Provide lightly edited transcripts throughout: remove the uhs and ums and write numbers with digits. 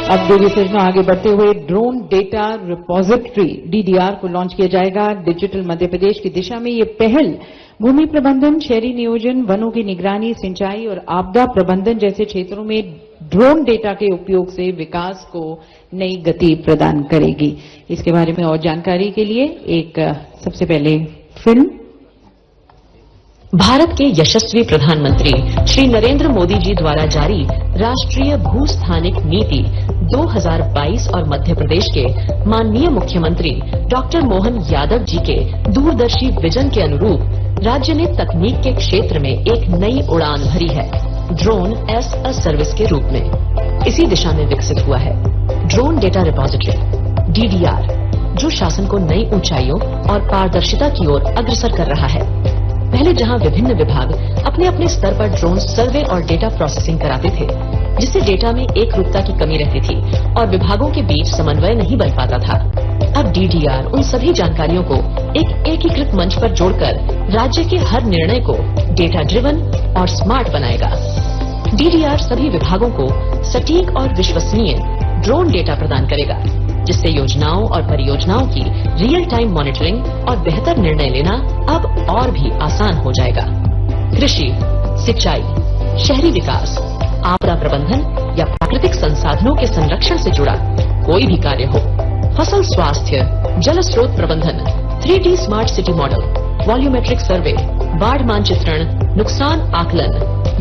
अब देवी सजना आगे बढ़ते हुए ड्रोन डेटा रिपोजिटरी डीडीआर को लॉन्च किया जाएगा। डिजिटल मध्य प्रदेश की दिशा में ये पहल भूमि प्रबंधन, शहरी नियोजन, वनों की निगरानी, सिंचाई और आपदा प्रबंधन जैसे क्षेत्रों में ड्रोन डेटा के उपयोग से विकास को नई गति प्रदान करेगी। इसके बारे में और जानकारी के लिए एक सबसे पहले फिल्म। भारत के यशस्वी प्रधानमंत्री श्री नरेंद्र मोदी जी द्वारा जारी राष्ट्रीय भू स्थानिक नीति 2022 और मध्य प्रदेश के माननीय मुख्यमंत्री डॉक्टर मोहन यादव जी के दूरदर्शी विजन के अनुरूप राज्य ने तकनीक के क्षेत्र में एक नई उड़ान भरी है, ड्रोन एज अ सर्विस के रूप में। इसी दिशा में विकसित हुआ है ड्रोन डेटा रिपोजिटरी डीडीआर, जो शासन को नई ऊंचाइयों और पारदर्शिता की ओर अग्रसर कर रहा है। पहले जहां विभिन्न विभाग अपने अपने स्तर पर ड्रोन सर्वे और डेटा प्रोसेसिंग कराते थे, जिससे डेटा में एक रूपता की कमी रहती थी और विभागों के बीच समन्वय नहीं बन पाता था, अब डीडीआर उन सभी जानकारियों को एक एकीकृत मंच पर जोड़कर राज्य के हर निर्णय को डेटा ड्रिवन और स्मार्ट बनाएगा। डीडीआर सभी विभागों को सटीक और विश्वसनीय ड्रोन डेटा प्रदान करेगा, जिससे योजनाओं और परियोजनाओं की रियल टाइम मॉनिटरिंग और बेहतर निर्णय लेना अब और भी आसान हो जाएगा। कृषि, सिंचाई, शहरी विकास, आपदा प्रबंधन या प्राकृतिक संसाधनों के संरक्षण से जुड़ा कोई भी कार्य हो, फसल स्वास्थ्य, जल स्रोत प्रबंधन, 3D smart city model, volumetric survey, बाढ़ मानचित्रण, नुकसान आकलन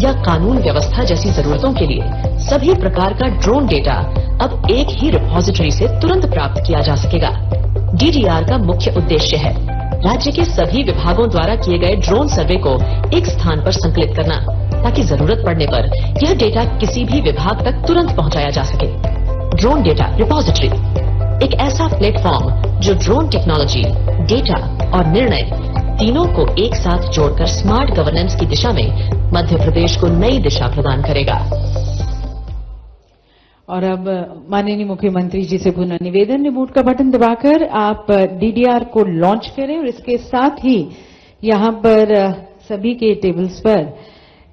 या कानून व्यवस्था जैसी जरूरतों के लिए सभी प्रकार का ड्रोन डेटा अब एक ही रिपोजिटरी से तुरंत प्राप्त किया जा सकेगा। डीडीआर का मुख्य उद्देश्य है राज्य के सभी विभागों द्वारा किए गए ड्रोन सर्वे को एक स्थान पर संकलित करना, ताकि जरूरत पड़ने पर यह डेटा किसी भी विभाग तक तुरंत पहुंचाया जा सके। ड्रोन डेटा रिपोजिटरी एक ऐसा प्लेटफॉर्म जो ड्रोन टेक्नोलॉजी, डेटा और निर्णय तीनों को एक साथ जोड़कर स्मार्ट गवर्नेंस की दिशा में मध्य प्रदेश को नई दिशा प्रदान करेगा। और अब माननीय मुख्यमंत्री जी से पुनः निवेदन, रिमोट का बटन दबाकर आप डीडीआर को लॉन्च करें और इसके साथ ही यहां पर सभी के टेबल्स पर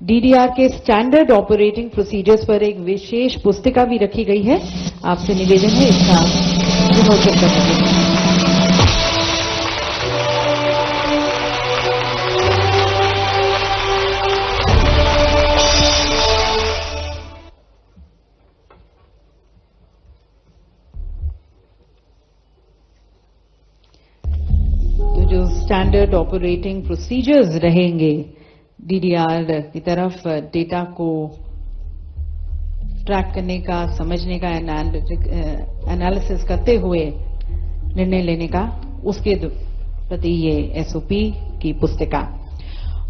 डीडीआर के स्टैंडर्ड ऑपरेटिंग प्रोसीजर्स पर एक विशेष पुस्तिका भी रखी गई है। आपसे निवेदन है इसका विमोचन करने के लिए। जो स्टैंडर्ड ऑपरेटिंग प्रोसीजर्स रहेंगे डीडीआर की तरफ डेटा को ट्रैक करने का, समझने का, एनालिसिस करते हुए निर्णय लेने का, उसके प्रति ये एसओपी की पुस्तिका।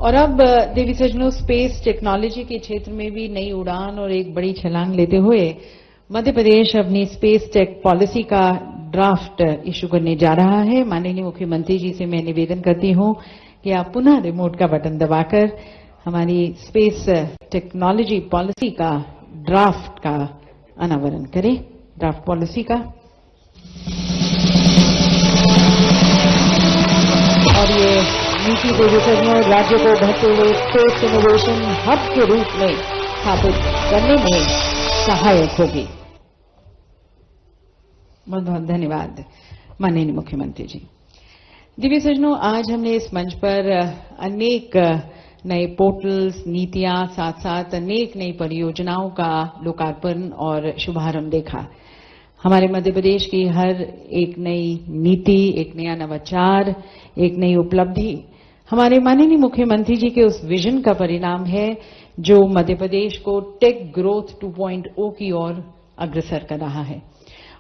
और अब देवी सजनों, स्पेस टेक्नोलॉजी के क्षेत्र में भी नई उड़ान और एक बड़ी छलांग लेते हुए मध्य प्रदेश अपनी स्पेस टेक पॉलिसी का ड्राफ्ट इशू करने जा रहा है। माननीय मुख्यमंत्री जी से मैं निवेदन करती हूं कि आप पुनः रिमोट का बटन दबाकर हमारी स्पेस टेक्नोलॉजी पॉलिसी का ड्राफ्ट का अनावरण करें। ड्राफ्ट पॉलिसी का। और ये नीति देवी सजनों राज्य को बढ़ते हुए स्पेस इनोवेशन हब के रूप में स्थापित करने में सहायक होगी। बहुत बहुत धन्यवाद माननीय मुख्यमंत्री जी। दिव्य सजनों, आज हमने इस मंच पर अनेक नए पोर्टल्स, नीतियां, साथ साथ अनेक नई परियोजनाओं का लोकार्पण और शुभारंभ देखा। हमारे मध्य प्रदेश की हर एक नई नीति, एक नया नवाचार, एक नई उपलब्धि हमारे माननीय मुख्यमंत्री जी के उस विजन का परिणाम है जो मध्य प्रदेश को टेक ग्रोथ 2.0 की ओर अग्रसर कर रहा है।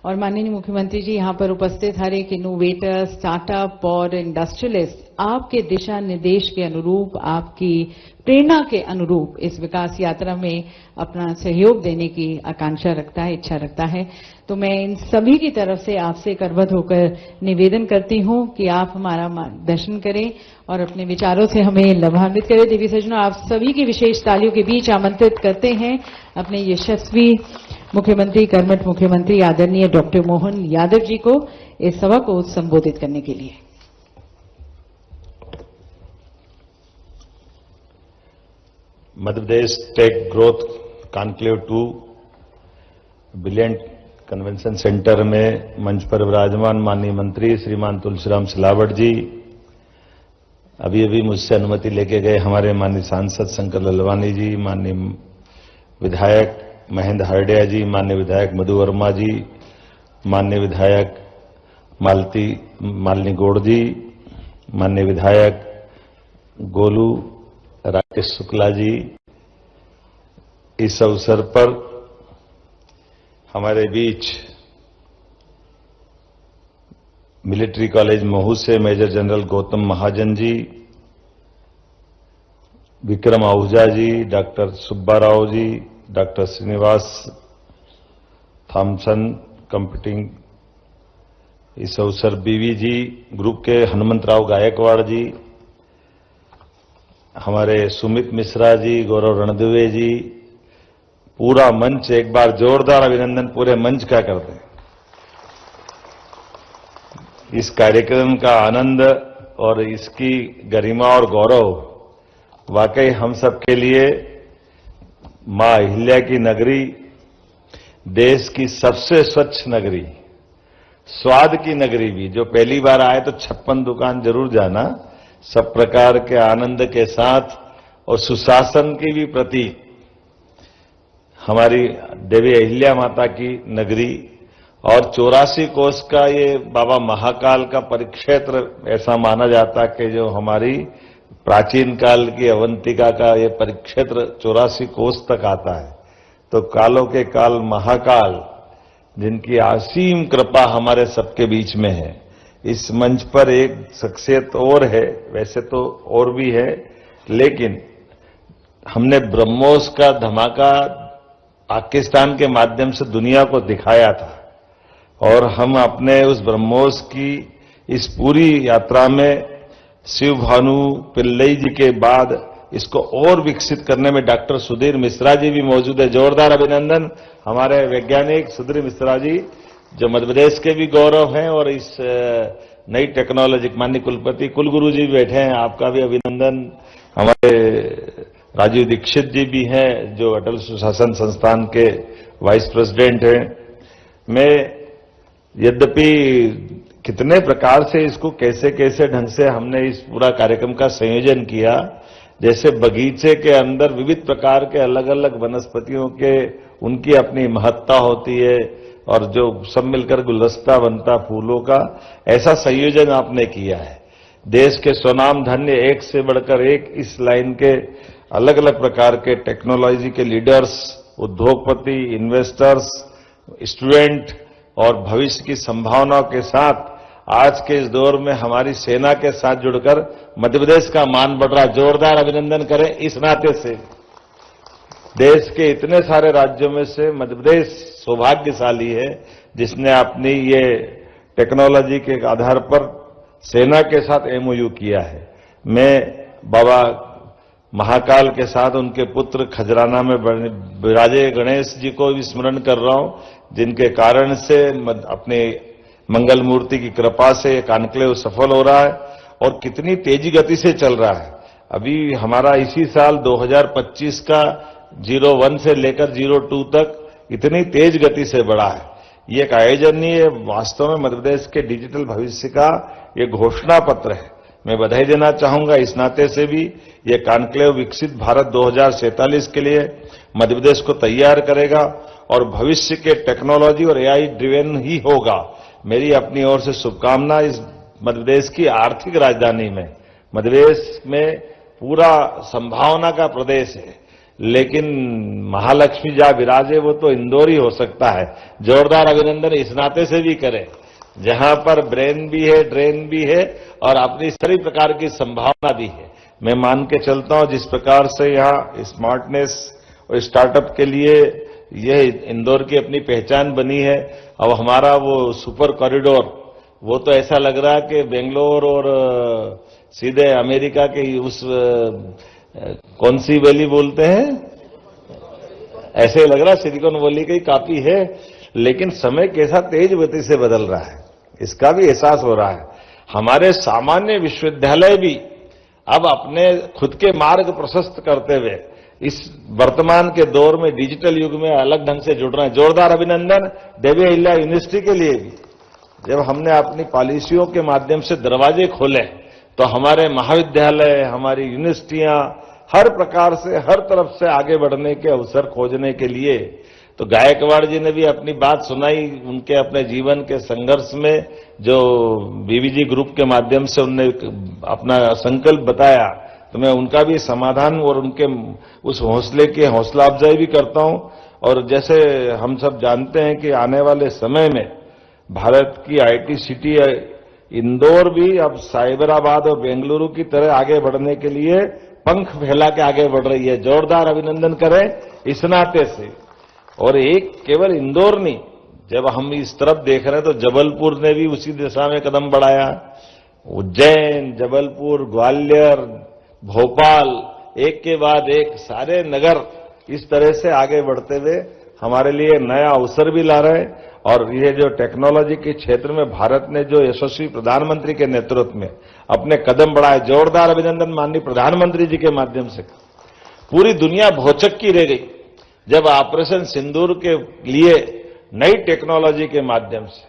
और माननीय मुख्यमंत्री जी, यहां पर उपस्थित हर एक इनोवेटर, स्टार्टअप और इंडस्ट्रियलिस्ट आपके दिशा निर्देश के अनुरूप, आपकी प्रेरणा के अनुरूप इस विकास यात्रा में अपना सहयोग देने की आकांक्षा रखता है, इच्छा रखता है। तो मैं इन सभी की तरफ से आपसे करबद्ध होकर निवेदन करती हूं कि आप हमारा मार्गदर्शन करें और अपने विचारों से हमें लाभान्वित करें। देवी सजनों, आप सभी की विशेष तालियों के बीच आमंत्रित करते हैं अपने यशस्वी मुख्यमंत्री, कर्मठ मुख्यमंत्री आदरणीय डॉक्टर मोहन यादव जी को इस सभा को संबोधित करने के लिए। Madhya Pradesh tech growth conclave 2 brilliant convention centre में मंच पर विराजमान माननीय मंत्री श्रीमान तुलसीराम सिलावट जी, अभी मुझसे अनुमति लेके गए हमारे माननीय सांसद शंकर ललवानी जी, माननीय विधायक महेंद्र हरडिया जी, माननीय विधायक मधु वर्मा जी, माननीय विधायक मालिनी गौड़ जी, माननीय विधायक गोलू राकेश शुक्ला जी, इस अवसर पर हमारे बीच मिलिट्री कॉलेज महू से मेजर जनरल गौतम महाजन जी, विक्रम आहूजा जी, doctor Subba Rao ji, doctor Srinivas Thompson computing, इस अवसर बीवी जी ग्रुप के हनुमंतराव गायकवाड़ जी, हमारे सुमित मिश्रा जी, गौरव रणदिवे जी, पूरा मंच एक बार जोरदार अभिनंदन पूरे मंच का करते हैं। इस कार्यक्रम का आनंद और इसकी गरिमा और गौरव वाकई हम सबके लिए मां अहिल्या की नगरी, देश की सबसे स्वच्छ नगरी, स्वाद की नगरी भी, जो पहली बार आए तो 56 दुकान जरूर जाना, सब प्रकार के आनंद के साथ और सुशासन की भी प्रतीक हमारी देवी अहिल्या माता की नगरी और 84 कोस का ये बाबा महाकाल का परिक्षेत्र, ऐसा माना जाता कि जो हमारी प्राचीन काल की अवंतिका का ये परिक्षेत्र 84 कोस तक आता है। तो कालों के काल महाकाल, जिनकी असीम कृपा हमारे सबके बीच में है। इस मंच पर एक शख्सियत और है, वैसे तो और भी है, लेकिन हमने ब्रह्मोस का धमाका पाकिस्तान के माध्यम से दुनिया को दिखाया था और हम अपने उस ब्रह्मोस की इस पूरी यात्रा में शिव भानु पिल्लई जी के बाद इसको और विकसित करने में डॉक्टर सुधीर मिश्रा जी भी मौजूद है। जोरदार अभिनंदन हमारे वैज्ञानिक सुधीर मिश्रा जी, जो मध्य प्रदेश के भी गौरव हैं और इस नई टेक्नोलॉजी माननीय कुलपति कुलगुरु जी बैठे हैं, आपका भी अभिनंदन। हमारे राजीव दीक्षित जी भी हैं, जो अटल सुशासन संस्थान के वाइस प्रेसिडेंट हैं। मैं यद्यपि कितने प्रकार से इसको कैसे कैसे ढंग से हमने इस पूरा कार्यक्रम का संयोजन किया, जैसे बगीचे के अंदर विविध प्रकार के अलग अलग वनस्पतियों के उनकी अपनी महत्ता होती है और जो सब मिलकर गुलदस्ता बनता फूलों का, ऐसा संयोजन आपने किया है। देश के स्वनाम धन्य एक से बढ़कर एक इस लाइन के अलग अलग प्रकार के टेक्नोलॉजी के लीडर्स, उद्योगपति, इन्वेस्टर्स, स्टूडेंट और भविष्य की संभावनाओं के साथ आज के इस दौर में हमारी सेना के साथ जुड़कर मध्य प्रदेश का मान बढ़ रहा। जोरदार अभिनंदन करें इस नाते से। देश के इतने सारे राज्यों में से मध्य प्रदेश सौभाग्यशाली है जिसने अपनी ये टेक्नोलॉजी के आधार पर सेना के साथ एमओयू किया है। मैं बाबा महाकाल के साथ उनके पुत्र खजराना में विराजे गणेश जी को भी स्मरण कर रहा हूं, जिनके कारण से अपने मंगल मूर्ति की कृपा से कॉन्क्लेव सफल हो रहा है और कितनी तेजी गति से चल रहा है। अभी हमारा इसी साल 2025 का 01 से लेकर 02 तक इतनी तेज गति से बढ़ा है। ये एक आयोजन नहीं है, वास्तव में मध्य प्रदेश के डिजिटल भविष्य का ये घोषणा पत्र है। मैं बधाई देना चाहूंगा इस नाते से भी। ये कॉन्क्लेव विकसित भारत 2047 के लिए मध्य प्रदेश को तैयार करेगा और भविष्य के टेक्नोलॉजी और एआई ड्रिवेन ही होगा। मेरी अपनी ओर से शुभकामना इस मध्य प्रदेश की आर्थिक राजधानी में। मध्य प्रदेश में पूरा संभावना का प्रदेश है, लेकिन महालक्ष्मी जहां विराजे वो तो इंदौर ही हो सकता है। जोरदार अभिनंदन इस नाते से भी करें, जहां पर ब्रेन भी है, ड्रेन भी है और अपनी सभी प्रकार की संभावना भी है। मैं मान के चलता हूं जिस प्रकार से यहाँ स्मार्टनेस और स्टार्टअप के लिए यह इंदौर की अपनी पहचान बनी है। अब हमारा वो सुपर कॉरिडोर, वो तो ऐसा लग रहा है कि बेंगलोर और सीधे अमेरिका के उस कौन सी वैली बोलते हैं, ऐसे लग रहा है सिलिकॉन वैली की काफी है। लेकिन समय कैसा तेज गति से बदल रहा है, इसका भी एहसास हो रहा है। हमारे सामान्य विश्वविद्यालय भी अब अपने खुद के मार्ग प्रशस्त करते हुए इस वर्तमान के दौर में डिजिटल युग में अलग ढंग से जुड़ रहे हैं। जोरदार अभिनंदन देवी अहिल्या यूनिवर्सिटी के लिए भी। जब हमने अपनी पॉलिसियों के माध्यम से दरवाजे खोले तो हमारे महाविद्यालय, हमारी यूनिवर्सिटियां हर प्रकार से, हर तरफ से आगे बढ़ने के अवसर खोजने के लिए, तो गायकवाड़ जी ने भी अपनी बात सुनाई, उनके अपने जीवन के संघर्ष में जो बीवीजी ग्रुप के माध्यम से उनने अपना संकल्प बताया, तो मैं उनका भी समाधान और उनके उस हौसले की हौसला अफजाई भी करता हूं। और जैसे हम सब जानते हैं कि आने वाले समय में भारत की आईटी सिटी इंदौर भी अब साइबराबाद और बेंगलुरु की तरह आगे बढ़ने के लिए पंख फैला के आगे बढ़ रही है। जोरदार अभिनंदन करें इस नाते से। और एक केवल इंदौर नहीं, जब हम इस तरफ देख रहे हैं तो जबलपुर ने भी उसी दिशा में कदम बढ़ाया। उज्जैन, जबलपुर, ग्वालियर, भोपाल, एक के बाद एक सारे नगर इस तरह से आगे बढ़ते हुए हमारे लिए नया अवसर भी ला रहे हैं। और ये जो टेक्नोलॉजी के क्षेत्र में भारत ने जो यशस्वी प्रधानमंत्री के नेतृत्व में अपने कदम बढ़ाए, जोरदार अभिनंदन माननीय प्रधानमंत्री जी के माध्यम से। पूरी दुनिया भौचक्की रह गई जब ऑपरेशन सिंदूर के लिए नई टेक्नोलॉजी के माध्यम से।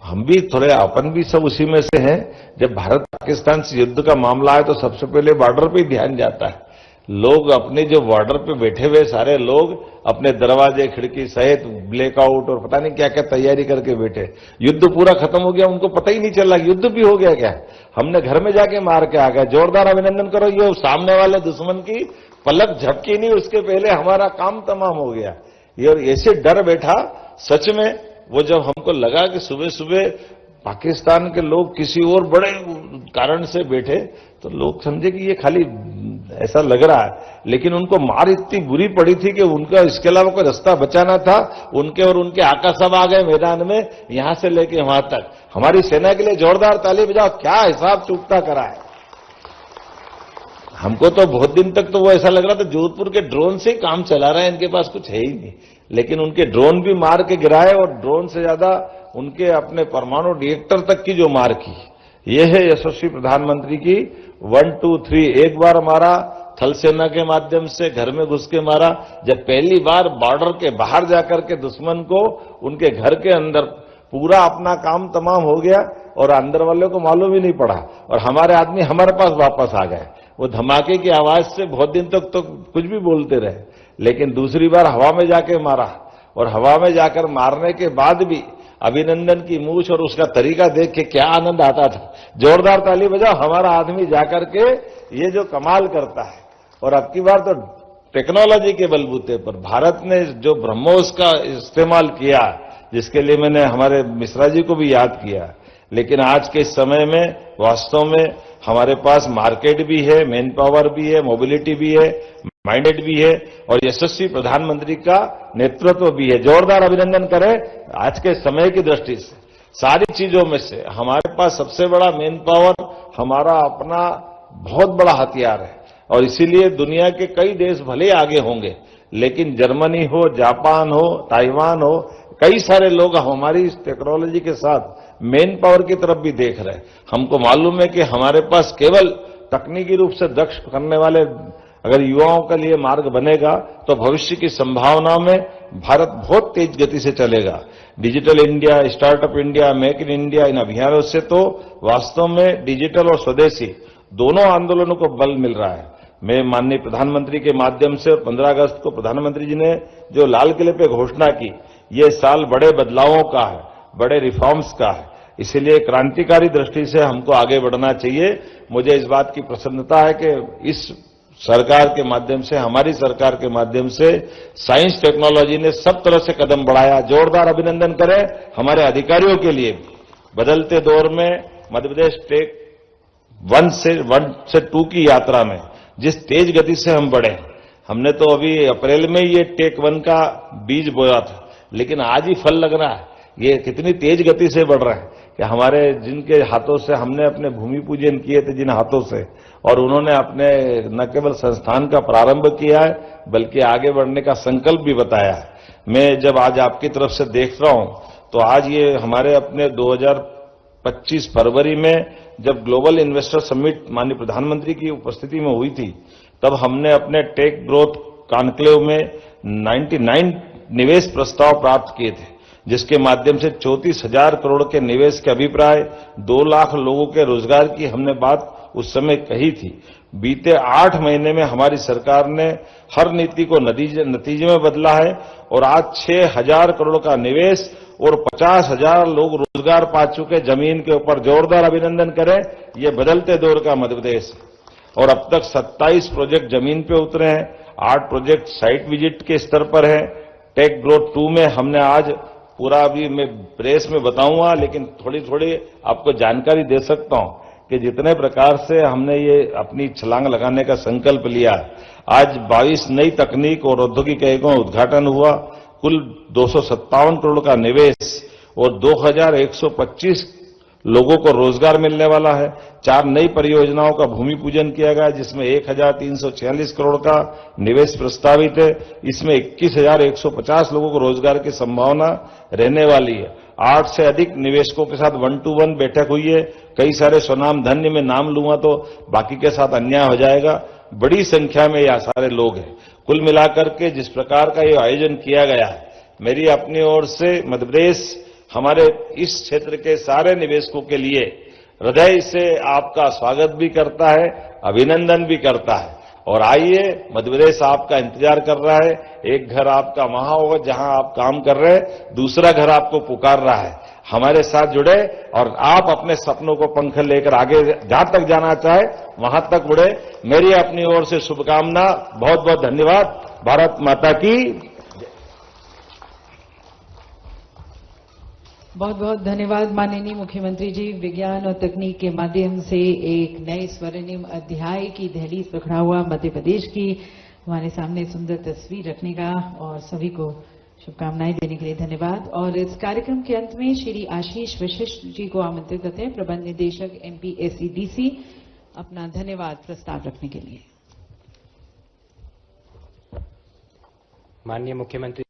हम भी थोड़े, अपन भी सब उसी में से हैं। जब भारत पाकिस्तान से युद्ध का मामला है तो सबसे पहले बॉर्डर पे ध्यान जाता है। लोग अपने जो बॉर्डर पे बैठे हुए सारे लोग अपने दरवाजे खिड़की सहित ब्लैकआउट और पता नहीं क्या क्या तैयारी करके बैठे। युद्ध पूरा खत्म हो गया, उनको पता ही नहीं चला युद्ध भी हो गया क्या। हमने घर में जाके मार के आ गए। जोरदार अभिनंदन करो। ये सामने वाले दुश्मन की पलक झपकी नहीं, उसके पहले हमारा काम तमाम हो गया। ये और ऐसे डर बैठा सच में। वो जब हमको लगा कि सुबह सुबह पाकिस्तान के लोग किसी और बड़े कारण से बैठे तो लोग समझे कि ये खाली ऐसा लग रहा है, लेकिन उनको मार इतनी बुरी पड़ी थी कि उनका इसके अलावा कोई रास्ता बचाना था। उनके और उनके आका सब आ गए मैदान में, यहां से लेके वहां तक। हमारी सेना के लिए जोरदार ताली बजाओ। क्या हिसाब चूकता करा है। हमको तो बहुत दिन तक तो वो ऐसा लग रहा था जोधपुर के ड्रोन से ही काम चला रहे हैं, इनके पास कुछ है ही नहीं। लेकिन उनके ड्रोन भी मार के गिराए और ड्रोन से ज्यादा उनके अपने परमाणु रिएक्टर तक की जो मार की, ये है यशस्वी प्रधानमंत्री की 1, 2, 3। एक बार मारा थल सेना के माध्यम से, घर में घुस के मारा। जब पहली बार बॉर्डर के बाहर जाकर के दुश्मन को उनके घर के अंदर पूरा अपना काम तमाम हो गया और अंदर वालों को मालूम ही नहीं पड़ा और हमारे आदमी हमारे पास वापस आ गए। वो धमाके की आवाज से बहुत दिन तक तो कुछ भी बोलते रहे, लेकिन दूसरी बार हवा में जाके मारा और हवा में जाकर मारने के बाद भी अभिनंदन की मूछ और उसका तरीका देख के क्या आनंद आता था। जोरदार ताली बजाओ। हमारा आदमी जाकर के ये जो कमाल करता है। और अब की बार तो टेक्नोलॉजी के बलबूते पर भारत ने जो ब्रह्मोस का इस्तेमाल किया, जिसके लिए मैंने हमारे मिश्रा जी को भी याद किया। लेकिन आज के समय में वास्तव में हमारे पास मार्केट भी है, मैन पावर भी है, मोबिलिटी भी है, माइंडेड भी है और यशस्वी प्रधानमंत्री का नेतृत्व भी है। जोरदार अभिनंदन करें। आज के समय की दृष्टि से सारी चीजों में से हमारे पास सबसे बड़ा मैन पावर हमारा अपना बहुत बड़ा हथियार है। और इसीलिए दुनिया के कई देश भले आगे होंगे, लेकिन जर्मनी हो, जापान हो, ताइवान हो, कई सारे लोग हमारी इस टेक्नोलॉजी के साथ मेन पावर की तरफ भी देख रहे हैं। हमको मालूम है कि हमारे पास केवल तकनीकी रूप से दक्ष करने वाले अगर युवाओं के लिए मार्ग बनेगा तो भविष्य की संभावनाओं में भारत बहुत तेज गति से चलेगा। Digital India, startup India, make in India, इन अभियानों से तो वास्तव में डिजिटल और स्वदेशी दोनों आंदोलनों को बल मिल रहा है। मैं माननीय प्रधानमंत्री के माध्यम से 15 अगस्त को प्रधानमंत्री जी ने जो लाल किले पे घोषणा की, ये साल बड़े बदलावों का है, बड़े रिफॉर्म्स का है। इसीलिए क्रांतिकारी दृष्टि से हमको आगे बढ़ना चाहिए। मुझे इस बात की प्रसन्नता है कि इस सरकार के माध्यम से, हमारी सरकार के माध्यम से साइंस टेक्नोलॉजी ने सब तरह से कदम बढ़ाया। जोरदार अभिनंदन करें हमारे अधिकारियों के लिए। बदलते दौर में मध्य प्रदेश टेक 1 से 2 की यात्रा में जिस तेज गति से हम बढ़े, हमने तो अभी अप्रैल में ये टेक 1 का बीज बोया था, लेकिन आज ही फल लग रहा है। ये कितनी तेज गति से बढ़ रहा है कि हमारे जिनके हाथों से हमने अपने भूमि पूजन किए थे, जिन हाथों से, और उन्होंने अपने न केवल संस्थान का प्रारंभ किया है बल्कि आगे बढ़ने का संकल्प भी बताया है। मैं जब आज आपकी तरफ से देख रहा हूं तो आज ये हमारे अपने 2025 फरवरी में जब ग्लोबल इन्वेस्टर समिट माननीय प्रधानमंत्री की उपस्थिति में हुई थी, तब हमने अपने टेक ग्रोथ कॉन्क्लेव में 99 निवेश प्रस्ताव प्राप्त किए थे, जिसके माध्यम से 34,000 करोड़ के निवेश के अभिप्राय 2 लाख लोगों के रोजगार की हमने बात उस समय कही थी। बीते 8 महीने में हमारी सरकार ने हर नीति को नतीजे में बदला है और आज 6,000 करोड़ का निवेश और 50,000 लोग रोजगार पा चुके। जमीन के ऊपर जोरदार अभिनंदन करें, ये बदलते दौर का मध्य प्रदेश है। और अब तक 27 प्रोजेक्ट जमीन पे उतरे हैं, 8 प्रोजेक्ट साइट विजिट के स्तर पर है। टेक ग्रोथ 2 में हमने आज पूरा अभी मैं प्रेस में बताऊंगा, लेकिन थोड़ी थोड़ी आपको जानकारी दे सकता हूं कि जितने प्रकार से हमने ये अपनी छलांग लगाने का संकल्प लिया। आज 22 नई तकनीक और औद्योगिक इकाइयों का उद्घाटन हुआ। कुल 257 करोड़ का निवेश और 2,125 लोगों को रोजगार मिलने वाला है। 4 नई परियोजनाओं का भूमि पूजन किया गया, जिसमें 1,346 करोड़ का निवेश प्रस्तावित है। इसमें 21,150 लोगों को रोजगार की संभावना रहने वाली है। 8 से अधिक निवेशकों के साथ 1-to-1 बैठक हुई है। कई सारे स्वनाम धन्य में नाम लूंगा तो बाकी के साथ अन्याय हो जाएगा। बड़ी संख्या में यह सारे लोग हैं। कुल मिलाकर के जिस प्रकार का ये आयोजन किया गया है, मेरी अपनी ओर से मध्य प्रदेश हमारे इस क्षेत्र के सारे निवेशकों के लिए हृदय से आपका स्वागत भी करता है, अभिनंदन भी करता है। और आइए, मध्य प्रदेश आपका इंतजार कर रहा है। एक घर आपका वहां होगा जहां आप काम कर रहे हैं, दूसरा घर आपको पुकार रहा है। हमारे साथ जुड़े और आप अपने सपनों को पंख लेकर आगे जहां तक जाना चाहे वहां तक उड़े। मेरी अपनी ओर से शुभकामना। बहुत बहुत धन्यवाद। भारत माता की। बहुत बहुत धन्यवाद माननीय मुख्यमंत्री जी। विज्ञान और तकनीक के माध्यम से एक नए स्वर्णिम अध्याय की दहलीज पर खड़ा हुआ मध्य प्रदेश की हमारे सामने सुंदर तस्वीर रखने का और सभी को शुभकामनाएं देने के लिए धन्यवाद। और इस कार्यक्रम के अंत में श्री आशीष वशिष्ठ जी को आमंत्रित करते हैं, प्रबंध निदेशक MPSCDC, अपना धन्यवाद प्रस्ताव रखने के लिए। माननीय मुख्यमंत्री